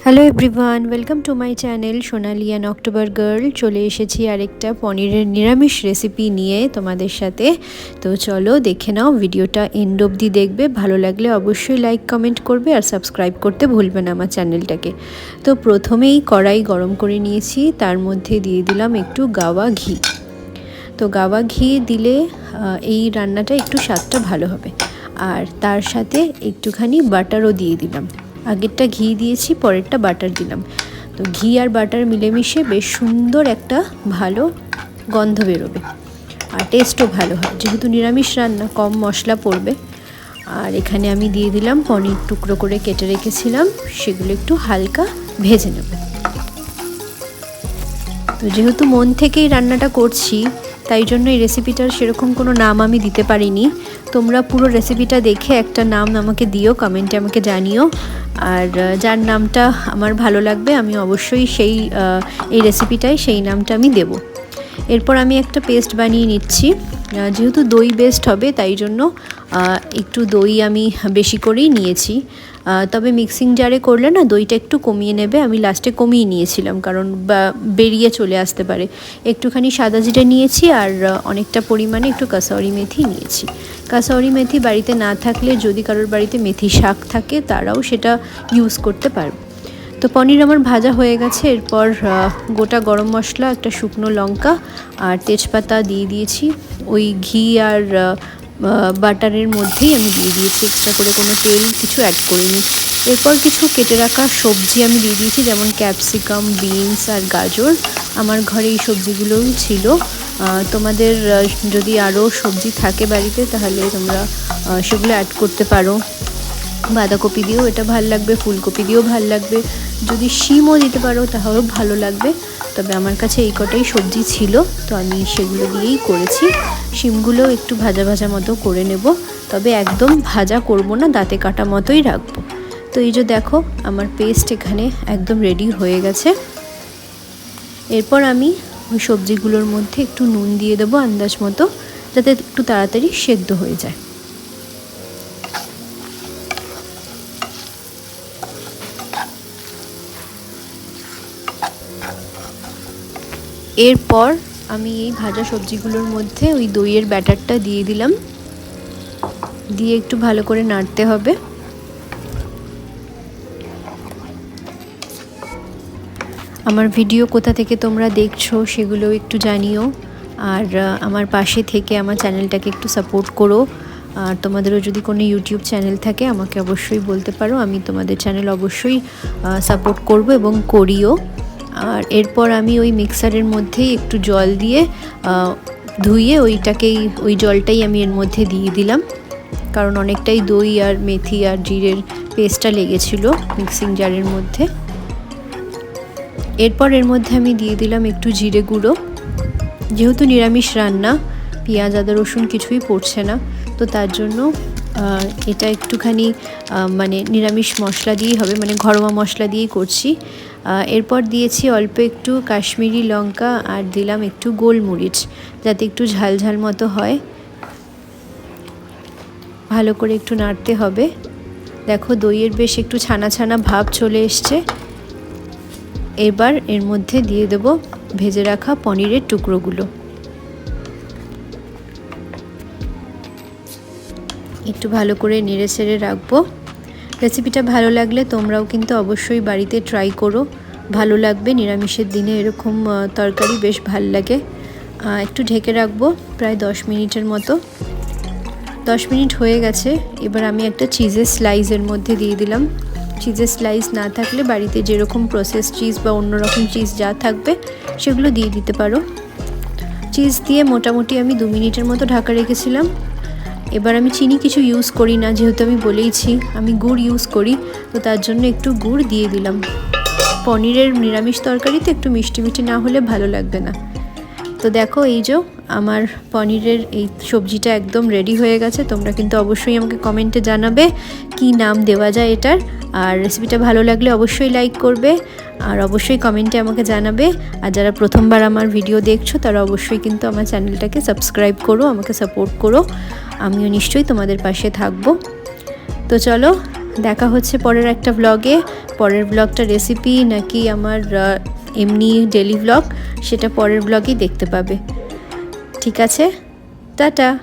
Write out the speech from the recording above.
Hello everyone, welcome to my channel Sonali and October girl. চলে এসেছি আরেকটা পনিরের নিরামিষ রেসিপি নিয়ে তোমাদের সাথে। তো চলো দেখে নাও, ভিডিওটা এন্ড অবধি দেখবে। ভালো লাগলে অবশ্যই লাইক কমেন্ট করবে আর সাবস্ক্রাইব করতে ভুলবে না আমার চ্যানেলটাকে। তো প্রথমেই কড়াই গরম করে নিয়েছি, তার মধ্যে দিয়ে দিলাম একটু গাওয়া ঘি। তো গাওয়া ঘি দিলে এই রান্নাটা একটু স্বাদটা ভালো হবে। আর তার সাথে একটুখানি বাটারও দিয়ে দিলাম। আগেরটা ঘি দিয়েছি, পরেরটা বাটার দিলাম। তো ঘি আর বাটার মিলেমিশে বেশ সুন্দর একটা ভালো গন্ধ বেরোবে, আর টেস্টও ভালো হয়, যেহেতু নিরামিষ রান্না কম মশলা পড়বে। আর এখানে আমি দিয়ে দিলাম পনির, টুকরো করে কেটে রেখেছিলাম, সেগুলো একটু হালকা ভেজে নেব। তো যেহেতু মন থেকেই রান্নাটা করছি, তাই জন্য এই রেসিপিটার সেরকম কোনো নাম আমি দিতে পারিনি। তোমরা পুরো রেসিপিটা দেখে একটা নাম আমাকে দিও, কমেন্টে আমাকে জানিও। আর যার নামটা আমার ভালো লাগবে আমি অবশ্যই এই রেসিপিটায় সেই নামটা আমি দেব। এরপর আমি একটা পেস্ট বানিয়ে নিচ্ছি। যেহেতু দই বেস্ট হবে, তাই জন্য একটু দই আমি বেশি করেই নিয়েছি। তবে মিক্সিং জারে করলে না দইটা একটু কমিয়ে নেবে। আমি লাস্টে কমিয়ে নিয়েছিলাম, কারণ বেরিয়ে চলে আসতে পারে। একটুখানি সাদা জিরে নিয়েছি, আর অনেকটা পরিমাণে একটু কাসৌরি মেথি নিয়েছি। কাসৌরি মেথি বাড়িতে না থাকলে, যদি কারোর বাড়িতে মেথি শাক থাকে, তারাও সেটা ইউজ করতে পারবে। তো পনির আমার ভাজা হয়ে গেছে। এরপর গোটা গরম মশলা, একটা শুকনো লঙ্কা আর তেজপাতা দিয়ে দিয়েছি। ওই ঘি আর বাটারের মধ্যেই আমি দিয়ে দিয়েছি, এক্সট্রা করে কোনো তেল কিছু অ্যাড করিনি। এরপর কিছু কেটে রাখা সবজি আমি দিয়ে দিয়েছি, যেমন ক্যাপসিকাম, বিনস আর গাজর। আমার ঘরে এই সবজিগুলোই ছিল। তোমাদের যদি আরও সবজি থাকে বাড়িতে, তাহলে তোমরা সেগুলো অ্যাড করতে পারো। বাঁধাকপি দিয়েও এটা ভালো লাগবে, ফুলকপি দিয়েও ভালো লাগবে, যদি শিমও দিতে পারো তাহলেও ভালো লাগবে। তবে আমার কাছে এই কটাই সবজি ছিল, তো আমি সেগুলো দিয়েই করেছি। শিমগুলো একটু ভাজা ভাজা মতো করে নেব, তবে একদম ভাজা করব না, দাঁতে কাটা মতোই রাখবো। তো এই যে দেখো, আমার পেস্ট এখানে একদম রেডি হয়ে গেছে। এরপর আমি ওই সবজিগুলোর মধ্যে একটু নুন দিয়ে দেবো আন্দাজ মতো, যাতে একটু তাড়াতাড়ি সেদ্ধ হয়ে যায়। এরপর আমি এই ভাজা সবজিগুলোর মধ্যে ওই দইয়ের ব্যাটারটা দিয়ে দিলাম, দিয়ে একটু ভালো করে নাড়তে হবে। আমার ভিডিও কোথা থেকে তোমরা দেখছো সেগুলো একটু জানিও, আর আমার পাশে থেকে আমার চ্যানেলটাকে একটু সাপোর্ট করো। আর তোমাদেরও যদি কোনো ইউটিউব চ্যানেল থাকে আমাকে অবশ্যই বলতে পারো, আমি তোমাদের চ্যানেল অবশ্যই সাপোর্ট করব এবং করিও। আর এরপর আমি ওই মিক্সারের মধ্যেই একটু জল দিয়ে ধুয়ে ওই জলটাই আমি এর মধ্যে দিয়ে দিলাম, কারণ অনেকটাই দই আর মেথি আর জিরের পেস্টটা লেগেছিলো মিক্সিং জারের মধ্যে। এরপর এর মধ্যে আমি দিয়ে দিলাম একটু জিরে গুঁড়ো। যেহেতু নিরামিষ রান্না, পেঁয়াজ আদা রসুন কিছুই পড়ছে না, তো তার জন্য এটা একটুখানি মানে নিরামিষ মশলা দিয়েই হবে, মানে ঘরোয়া মশলা দিয়েই করছি। এরপর দিয়েছি অল্প একটু কাশ্মীরি লঙ্কা, আর দিলাম একটু গোলমরিচ, যাতে একটু ঝাল ঝাল মতো হয়। ভালো করে একটু নাড়তে হবে। দেখো, দইয়ের বেশ একটু ছানা ছানা ভাব চলে এসছে। এবার এর মধ্যে দিয়ে দেব ভেজে রাখা পনিরের টুকরোগুলো। একটু ভালো করে নেড়ে ছেড়ে রাখবো। রেসিপিটা ভালো লাগলে তোমরাও কিন্তু অবশ্যই বাড়িতে ট্রাই করো, ভালো লাগবে। নিরামিষের দিনে এরকম তরকারি বেশ ভালো লাগে। একটু ঢেকে রাখবো প্রায় 10 মিনিটের মতো। 10 মিনিট হয়ে গেছে। এবার আমি একটা চিজের স্লাইসের মধ্যে দিয়ে দিলাম। চিজের স্লাইস না থাকলে বাড়িতে যেরকম প্রসেস চিজ বা অন্যরকম চিজ যা থাকবে সেগুলো দিয়ে দিতে পারো। চিজ দিয়ে মোটামুটি আমি 2 মিনিটের মতো ঢাকা রেখেছিলাম। এবার আমি চিনি কিছু ইউজ করি না, যেহেতু আমি বলেইছি আমি গুড় ইউজ করি, তো তার জন্য একটু গুড় দিয়ে দিলাম। পনিরের নিরামিষ তরকারিতে একটু মিষ্টি মিষ্টি না হলে ভালো লাগবে না। তো দেখো, এই যে আমার পনিরের এই সবজিটা একদম রেডি হয়ে গেছে। তোমরা কিন্তু অবশ্যই আমাকে কমেন্টে জানাবে কি নাম দেওয়া যায় এটার। আর রেসিপিটা ভালো লাগলে অবশ্যই লাইক করবে, আর অবশ্যই কমেন্টে আমাকে জানাবে। আর যারা প্রথমবার আমার ভিডিও দেখছো তারা অবশ্যই কিন্তু আমার চ্যানেলটাকে সাবস্ক্রাইব করো, আমাকে সাপোর্ট করো। আমিও নিশ্চয়ই তোমাদের পাশে থাকবো। তো চলো, দেখা হচ্ছে পরের একটা ব্লগে। পরের ব্লগটা রেসিপি নাকি আমার এমনি ডেলি ব্লগ, সেটা পরের ব্লগেই দেখতে পাবে। ঠিক আছে, টাটা।